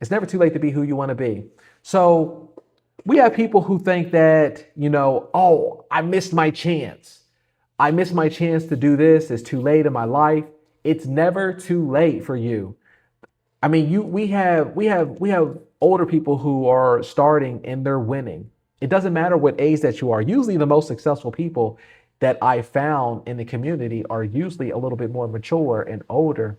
It's never too late to be who you want to be. So we have people who think that, oh, I missed my chance. I missed my chance to do this. It's too late in my life. It's never too late for you. I mean, we have older people who are starting and they're winning. It doesn't matter what age that you are. Usually the most successful people that I found in the community are usually a little bit more mature and older,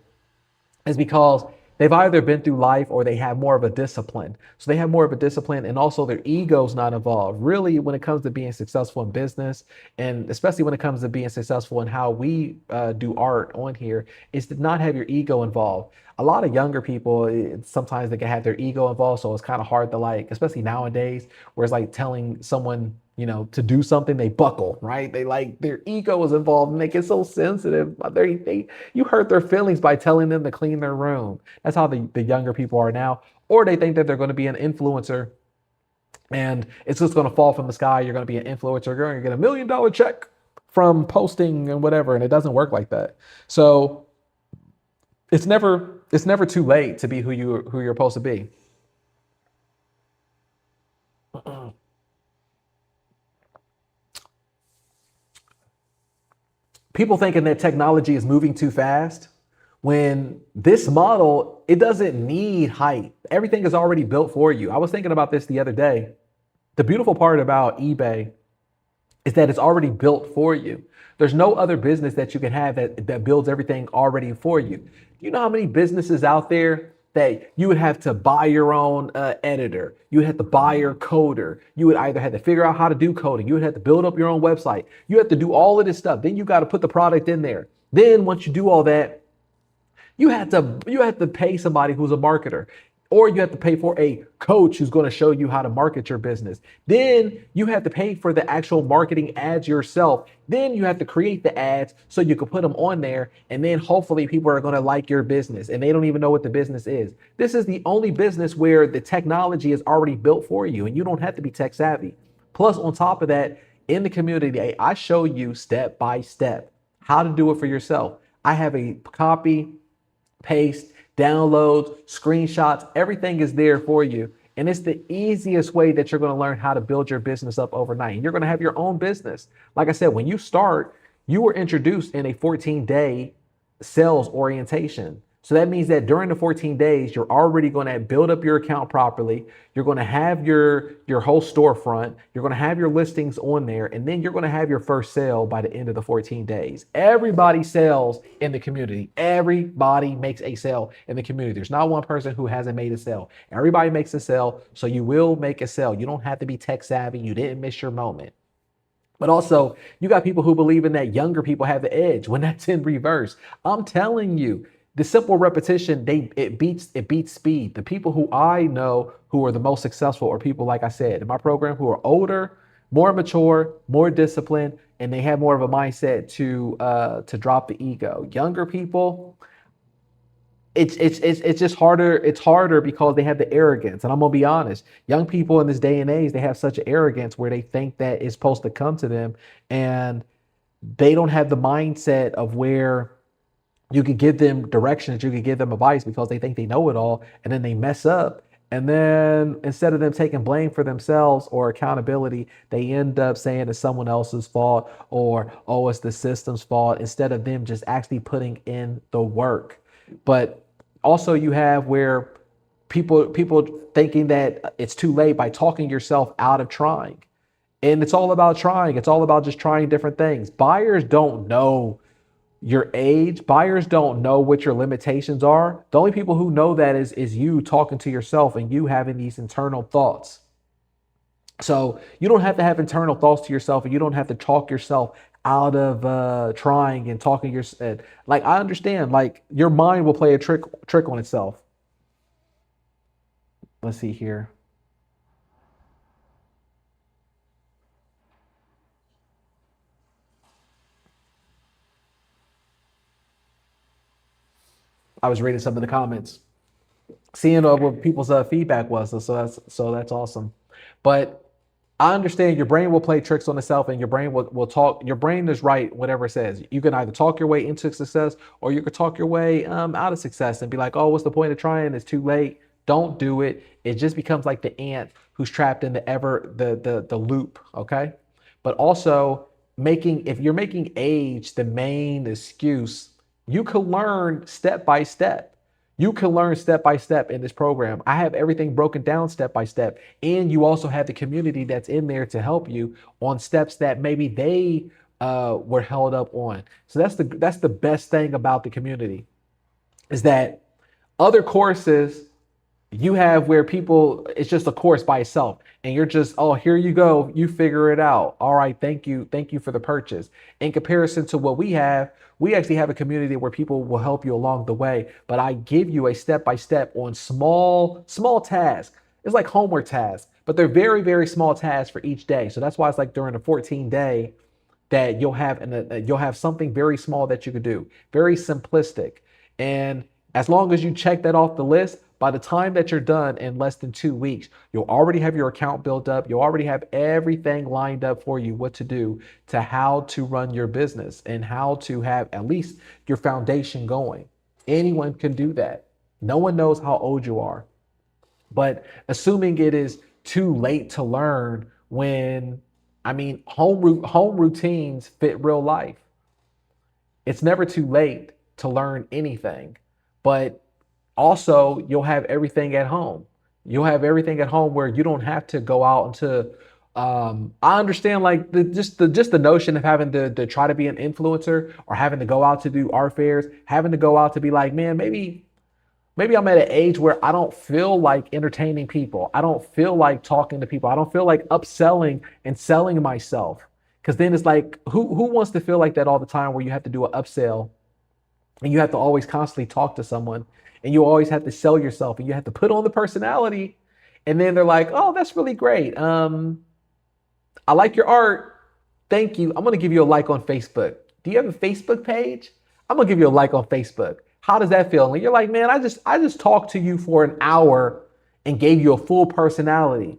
is because they've either been through life or they have more of a discipline. So they have more of a discipline, and also their ego's not involved. Really, when it comes to being successful in business, and especially when it comes to being successful in how we do art on here, is to not have your ego involved. A lot of younger people, sometimes they can have their ego involved. So it's kind of hard to, like, especially nowadays, where it's like telling someone, to do something, they buckle, right? They, like, their ego is involved and they get so sensitive. You hurt their feelings by telling them to clean their room. That's how the younger people are now. Or they think that they're going to be an influencer and it's just going to fall from the sky. You're going to be an influencer. You're going to get $1 million check from posting and whatever. And it doesn't work like that. So it's never too late to be who you're supposed to be. People thinking that technology is moving too fast, when this model, it doesn't need hype. Everything is already built for you. I was thinking about this the other day. The beautiful part about eBay is that it's already built for you. There's no other business that you can have that builds everything already for you. Do you know how many businesses out there that you would have to buy your own editor? You would have to buy your coder. You would either have to figure out how to do coding. You would have to build up your own website. You have to do all of this stuff. Then you got to put the product in there. Then once you do all that, you have to pay somebody who's a marketer, or you have to pay for a coach who's going to show you how to market your business. Then you have to pay for the actual marketing ads yourself. Then you have to create the ads so you can put them on there. And then hopefully people are going to like your business and they don't even know what the business is. This is the only business where the technology is already built for you and you don't have to be tech savvy. Plus, on top of that, in the community, I show you step by step how to do it for yourself. I have a copy, paste, downloads, screenshots, everything is there for you. And it's the easiest way that you're going to learn how to build your business up overnight. And you're going to have your own business. Like I said, when you start, you were introduced in a 14-day sales orientation. So that means that during the 14 days, you're already going to build up your account properly. You're going to have your whole storefront. You're going to have your listings on there. And then you're going to have your first sale by the end of the 14 days. Everybody sells in the community. Everybody makes a sale in the community. There's not one person who hasn't made a sale. Everybody makes a sale. So you will make a sale. You don't have to be tech savvy. You didn't miss your moment. But also, you got people who believe in that younger people have the edge when that's in reverse. I'm telling you, the simple repetition, it beats speed. The people who I know who are the most successful are people, like I said, in my program, who are older, more mature, more disciplined, and they have more of a mindset to drop the ego. Younger people, it's just harder. It's harder because they have the arrogance. And I'm gonna be honest, young people in this day and age, they have such an arrogance where they think that it's supposed to come to them, and they don't have the mindset of where you could give them directions, you could give them advice because they think they know it all, and then they mess up. And then instead of them taking blame for themselves or accountability, they end up saying it's someone else's fault, or, oh, it's the system's fault, instead of them just actually putting in the work. But also you have where people thinking that it's too late by talking yourself out of trying. And it's all about trying. It's all about just trying different things. Buyers don't know your age. Buyers don't know what your limitations are. The only people who know that is you talking to yourself and you having these internal thoughts. So you don't have to have internal thoughts to yourself, and you don't have to talk yourself out of trying and talking yourself. Like, I understand, like, your mind will play a trick on itself. Let's see here. I was reading some of the comments, seeing what people's feedback was. So that's awesome. But I understand your brain will play tricks on itself, and your brain will talk. Your brain is right, whatever it says. You can either talk your way into success, or you could talk your way out of success and be like, oh, what's the point of trying? It's too late. Don't do it. It just becomes like the ant who's trapped in the loop. Okay. But also if you're making age the main excuse, you can learn step by step. You can learn step by step in this program. I have everything broken down step by step. And you also have the community that's in there to help you on steps that maybe they were held up on. So that's the best thing about the community is that other courses you have where people, it's just a course by itself and you're just, oh, here you go, you figure it out. All right, thank you for the purchase. In comparison to what we actually have a community where people will help you along the way, but I give you a step by step on small tasks. It's like homework tasks, but they're very, very small tasks for each day. So that's why it's like during a 14-day that you'll have something very small that you could do, very simplistic. And as long as you check that off the list, by the time that you're done in less than 2 weeks, you'll already have your account built up. You'll already have everything lined up for you, what to do, to how to run your business and how to have at least your foundation going. Anyone can do that. No one knows how old you are. But assuming it is too late to learn when, home routines fit real life. It's never too late to learn anything, but also you'll have everything at home. You'll have everything at home where you don't have to go out into, I understand like just the notion of having to try to be an influencer or having to go out to do art fairs, having to go out to be like, man, maybe I'm at an age where I don't feel like entertaining people. I don't feel like talking to people. I don't feel like upselling and selling myself. Cause then it's like, who wants to feel like that all the time where you have to do an upsell and you have to always constantly talk to someone and you always have to sell yourself and you have to put on the personality. And then they're like, oh, that's really great. I like your art. Thank you. I'm going to give you a like on Facebook. Do you have a Facebook page? I'm going to give you a like on Facebook. How does that feel? And you're like, man, I just talked to you for an hour and gave you a full personality.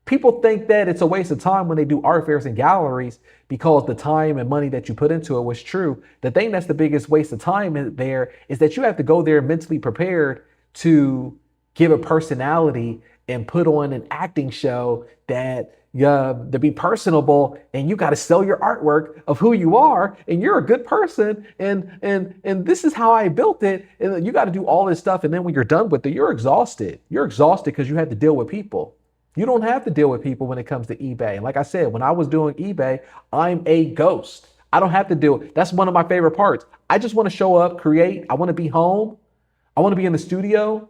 People think that it's a waste of time when they do art fairs and galleries because the time and money that you put into it was true. The thing that's the biggest waste of time there is that you have to go there mentally prepared to give a personality and put on an acting show that to be personable, and you got to sell your artwork of who you are and you're a good person and this is how I built it, and you got to do all this stuff, and then when you're done with it, you're exhausted because you had to deal with people. You don't have to deal with people when it comes to eBay. And like I said, when I was doing eBay, I'm a ghost. I don't have to deal. That's one of my favorite parts. I just want to show up, create. I want to be home. I want to be in the studio.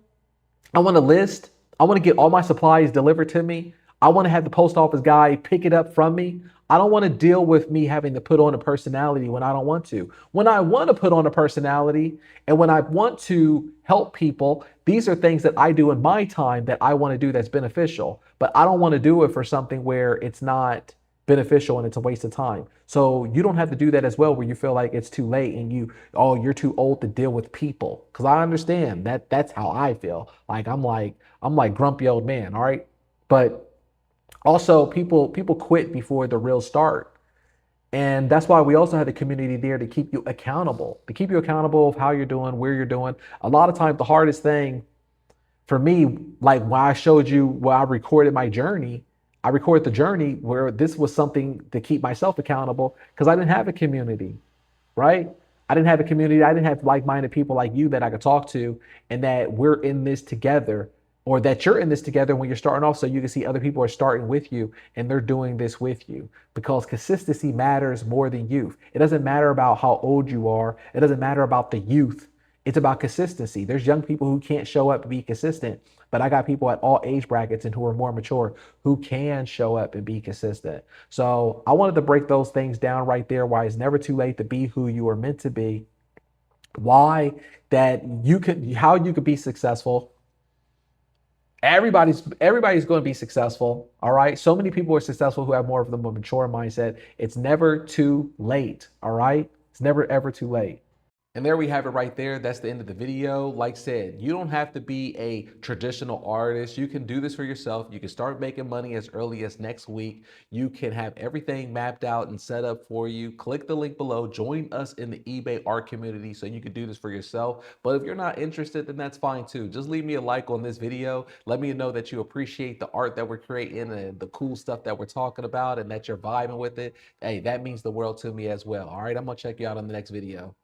I want to list. I want to get all my supplies delivered to me. I want to have the post office guy pick it up from me. I don't want to deal with me having to put on a personality when I don't want to. When I want to put on a personality and when I want to help people, these are things that I do in my time that I want to do that's beneficial. But I don't want to do it for something where it's not beneficial and it's a waste of time. So you don't have to do that as well, where you feel like it's too late and you're too old to deal with people. Because I understand that's how I feel. Like I'm like grumpy old man, all right? But also, people quit before the real start. And that's why we also have the community there to keep you accountable, of how you're doing, where you're doing. A lot of times, the hardest thing for me, like when I showed you where I recorded my journey, I recorded the journey where this was something to keep myself accountable because I didn't have a community, right? I didn't have a community. I didn't have like-minded people like you that I could talk to and that we're in this together, or that you're in this together when you're starting off, so you can see other people are starting with you and they're doing this with you, because consistency matters more than youth. It doesn't matter about how old you are. It doesn't matter about the youth. It's about consistency. There's young people who can't show up and be consistent, but I got people at all age brackets and who are more mature who can show up and be consistent. So I wanted to break those things down right there, why it's never too late to be who you are meant to be, how you could be successful. Everybody's going to be successful. All right. So many people are successful who have more of the mature mindset. It's never too late. All right. It's never, ever too late. And there we have it right there. That's the end of the video. Like I said, you don't have to be a traditional artist. You can do this for yourself. You can start making money as early as next week. You can have everything mapped out and set up for you. Click the link below. Join us in the eBay art community so you can do this for yourself. But if you're not interested, then that's fine too. Just leave me a like on this video. Let me know that you appreciate the art that we're creating and the cool stuff that we're talking about and that you're vibing with it. Hey, that means the world to me as well. All right, I'm going to check you out on the next video.